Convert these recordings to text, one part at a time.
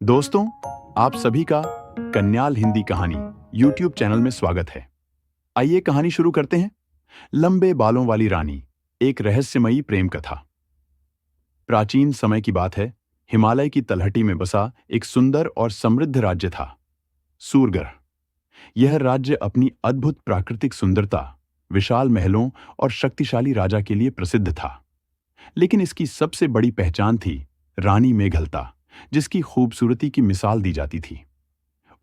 दोस्तों, आप सभी का कन्याल हिंदी कहानी YouTube चैनल में स्वागत है। आइए कहानी शुरू करते हैं। लंबे बालों वाली रानी, एक रहस्यमयी प्रेम कथा। प्राचीन समय की बात है। हिमालय की तलहटी में बसा एक सुंदर और समृद्ध राज्य था, सूरगढ़। यह राज्य अपनी अद्भुत प्राकृतिक सुंदरता, विशाल महलों और शक्तिशाली राजा के लिए प्रसिद्ध था। लेकिन इसकी सबसे बड़ी पहचान थी रानी मेघलता, जिसकी खूबसूरती की मिसाल दी जाती थी।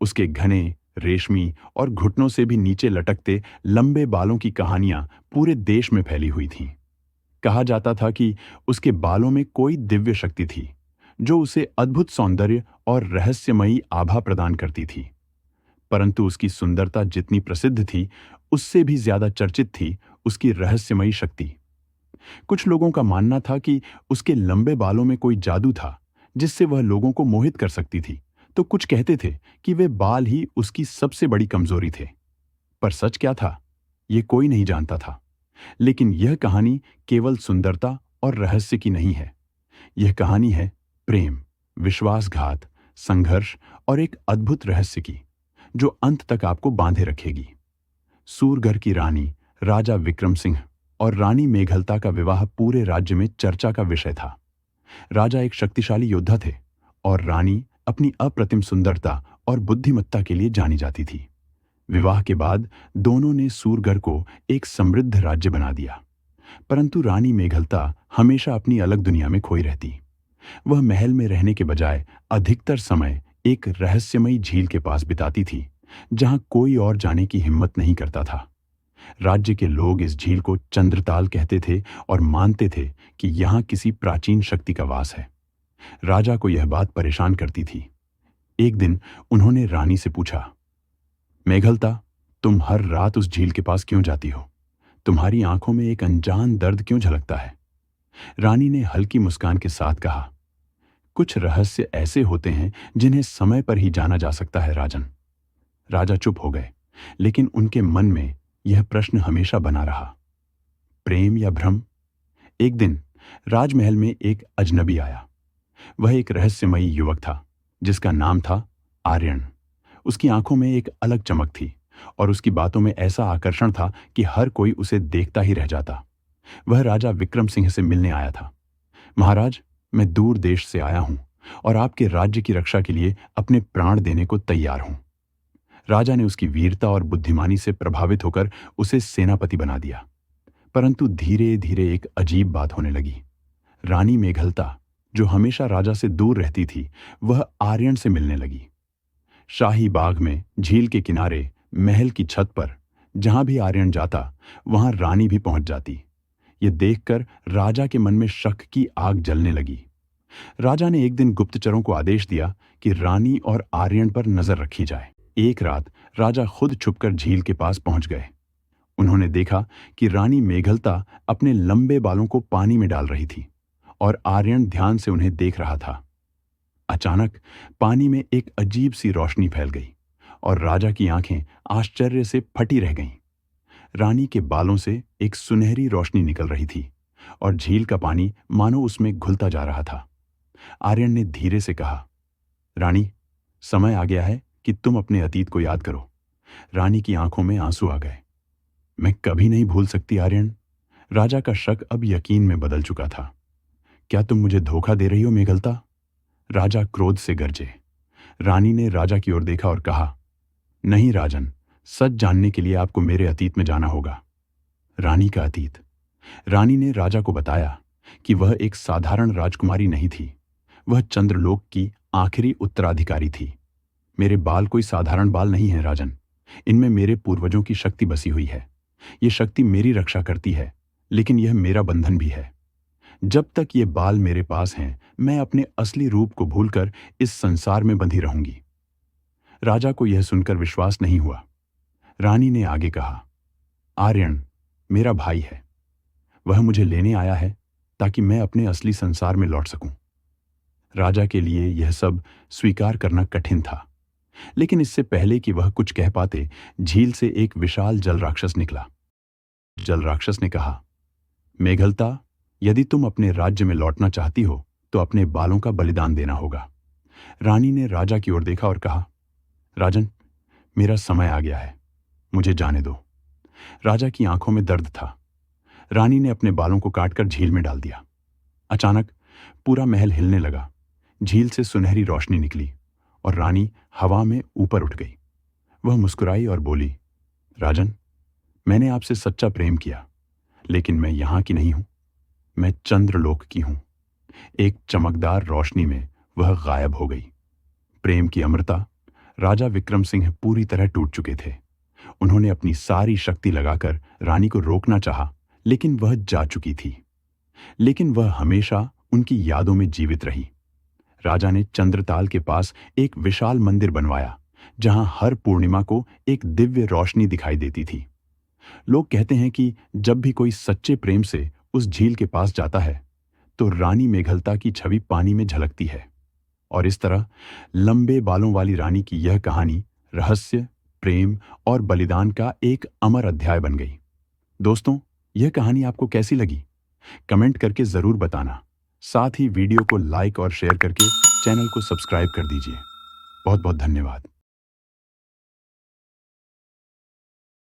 उसके घने, रेशमी और घुटनों से भी नीचे लटकते लंबे बालों की कहानियां पूरे देश में फैली हुई थीं। कहा जाता था कि उसके बालों में कोई दिव्य शक्ति थी, जो उसे अद्भुत सौंदर्य और रहस्यमयी आभा प्रदान करती थी। परंतु उसकी सुंदरता जितनी प्रसिद्ध थी, उससे भी ज्यादा चर्चित थी उसकी रहस्यमयी शक्ति। कुछ लोगों का मानना था कि उसके लंबे बालों में कोई जादू था, जिससे वह लोगों को मोहित कर सकती थी। तो कुछ कहते थे कि वे बाल ही उसकी सबसे बड़ी कमजोरी थे। पर सच क्या था, ये कोई नहीं जानता था। लेकिन यह कहानी केवल सुंदरता और रहस्य की नहीं है। यह कहानी है प्रेम, विश्वासघात, संघर्ष और एक अद्भुत रहस्य की, जो अंत तक आपको बांधे रखेगी। सूरगढ़ की रानी राजा विक्रम सिंह और रानी मेघलता का विवाह पूरे राज्य में चर्चा का विषय था। राजा एक शक्तिशाली योद्धा थे और रानी अपनी अप्रतिम सुंदरता और बुद्धिमत्ता के लिए जानी जाती थी। विवाह के बाद दोनों ने सूरगढ़ को एक समृद्ध राज्य बना दिया। परंतु रानी मेघलता हमेशा अपनी अलग दुनिया में खोई रहती। वह महल में रहने के बजाय अधिकतर समय एक रहस्यमयी झील के पास बिताती थी, जहां कोई और जाने की हिम्मत नहीं करता था। राज्य के लोग इस झील को चंद्रताल कहते थे और मानते थे कि यहां किसी प्राचीन शक्ति का वास है। राजा को यह बात परेशान करती थी। एक दिन उन्होंने रानी से पूछा, मेघलता, तुम हर रात उस झील के पास क्यों जाती हो? तुम्हारी आंखों में एक अनजान दर्द क्यों झलकता है? रानी ने हल्की मुस्कान के साथ कहा, कुछ रहस्य ऐसे होते हैं जिन्हें समय पर ही जाना जा सकता है राजन। राजा चुप हो गए, लेकिन उनके मन में यह प्रश्न हमेशा बना रहा, प्रेम या भ्रम? एक दिन राजमहल में एक अजनबी आया। वह एक रहस्यमयी युवक था, जिसका नाम था आर्यन। उसकी आंखों में एक अलग चमक थी और उसकी बातों में ऐसा आकर्षण था कि हर कोई उसे देखता ही रह जाता। वह राजा विक्रम सिंह से मिलने आया था। महाराज, मैं दूर देश से आया हूं और आपके राज्य की रक्षा के लिए अपने प्राण देने को तैयार हूं। राजा ने उसकी वीरता और बुद्धिमानी से प्रभावित होकर उसे सेनापति बना दिया। परंतु धीरे धीरे एक अजीब बात होने लगी। रानी मेघलता, जो हमेशा राजा से दूर रहती थी, वह आर्यन से मिलने लगी। शाही बाग में, झील के किनारे, महल की छत पर जहां भी आर्यन जाता, वहां रानी भी पहुंच जाती। ये देखकर राजा के मन में शक की आग जलने लगी। राजा ने एक दिन गुप्तचरों को आदेश दिया कि रानी और आर्यन पर नजर रखी जाए। एक रात राजा खुद छुपकर झील के पास पहुंच गए। उन्होंने देखा कि रानी मेघलता अपने लंबे बालों को पानी में डाल रही थी और आर्यन ध्यान से उन्हें देख रहा था। अचानक पानी में एक अजीब सी रोशनी फैल गई और राजा की आंखें आश्चर्य से फटी रह गईं। रानी के बालों से एक सुनहरी रोशनी निकल रही थी और झील का पानी मानो उसमें घुलता जा रहा था। आर्यन ने धीरे से कहा, रानी, समय आ गया है कि तुम अपने अतीत को याद करो। रानी की आंखों में आंसू आ गए। मैं कभी नहीं भूल सकती आर्यन। राजा का शक अब यकीन में बदल चुका था। क्या तुम मुझे धोखा दे रही हो मेघलता? राजा क्रोध से गरजे। रानी ने राजा की ओर देखा और कहा, नहीं राजन, सच जानने के लिए आपको मेरे अतीत में जाना होगा। रानी का अतीत। रानी ने राजा को बताया कि वह एक साधारण राजकुमारी नहीं थी। वह चंद्रलोक की आखिरी उत्तराधिकारी थी। मेरे बाल कोई साधारण बाल नहीं है राजन। इनमें मेरे पूर्वजों की शक्ति बसी हुई है। ये शक्ति मेरी रक्षा करती है, लेकिन यह मेरा बंधन भी है। जब तक ये बाल मेरे पास हैं, मैं अपने असली रूप को भूलकर इस संसार में बंधी रहूंगी। राजा को यह सुनकर विश्वास नहीं हुआ। रानी ने आगे कहा, आर्यन मेरा भाई है। वह मुझे लेने आया है ताकि मैं अपने असली संसार में लौट सकूं। राजा के लिए यह सब स्वीकार करना कठिन था, लेकिन इससे पहले कि वह कुछ कह पाते, झील से एक विशाल जल राक्षस निकला। जल राक्षस ने कहा, मेघलता, यदि तुम अपने राज्य में लौटना चाहती हो तो अपने बालों का बलिदान देना होगा। रानी ने राजा की ओर देखा और कहा, राजन, मेरा समय आ गया है, मुझे जाने दो। राजा की आंखों में दर्द था। रानी ने अपने बालों को काटकर झील में डाल दिया। अचानक पूरा महल हिलने लगा। झील से सुनहरी रोशनी निकली और रानी हवा में ऊपर उठ गई। वह मुस्कुराई और बोली, राजन, मैंने आपसे सच्चा प्रेम किया, लेकिन मैं यहां की नहीं हूं, मैं चंद्रलोक की हूं। एक चमकदार रोशनी में वह गायब हो गई। प्रेम की अमरता। राजा विक्रम सिंह पूरी तरह टूट चुके थे। उन्होंने अपनी सारी शक्ति लगाकर रानी को रोकना चाहा, लेकिन वह जा चुकी थी। लेकिन वह हमेशा उनकी यादों में जीवित रही। राजा ने चंद्रताल के पास एक विशाल मंदिर बनवाया, जहां हर पूर्णिमा को एक दिव्य रोशनी दिखाई देती थी। लोग कहते हैं कि जब भी कोई सच्चे प्रेम से उस झील के पास जाता है, तो रानी मेघलता की छवि पानी में झलकती है। और इस तरह लंबे बालों वाली रानी की यह कहानी रहस्य, प्रेम और बलिदान का एक अमर अध्याय बन गई। दोस्तों, यह कहानी आपको कैसी लगी? कमेंट करके जरूर बताना। साथ ही वीडियो को लाइक और शेयर करके चैनल को सब्सक्राइब कर दीजिए। बहुत बहुत धन्यवाद।